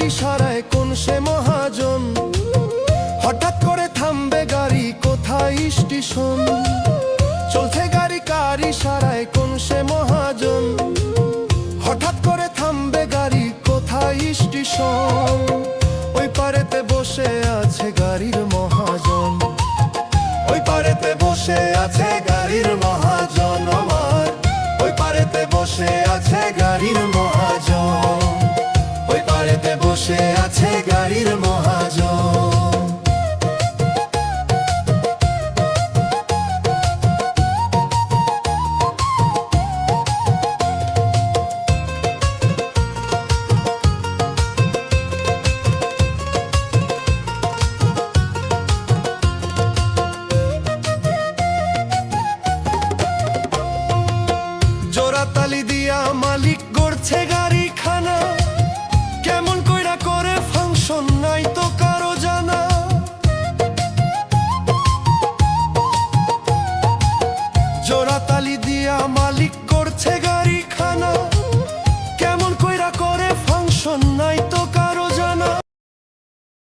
ইশারায় কোন সে মহাজন, হঠাৎ করে থামবে গাড়ি কোথায় স্টেশন। চলছে গাড়ি কার ইশারায় কোন সে মহাজন, হঠাৎ করে থামবে গাড়ি কোথায় স্টেশন। ওই পারেতে বসে আছে গাড়ির মহাজন, ওই পারেতে বসে আছে গাড়ির মহাজন আমার। ওই পারেতে বসে আছে গাড়ির মহাজন, ওই পারেতে বসে আছে গাড়ির মহাজন। জোড়াতালি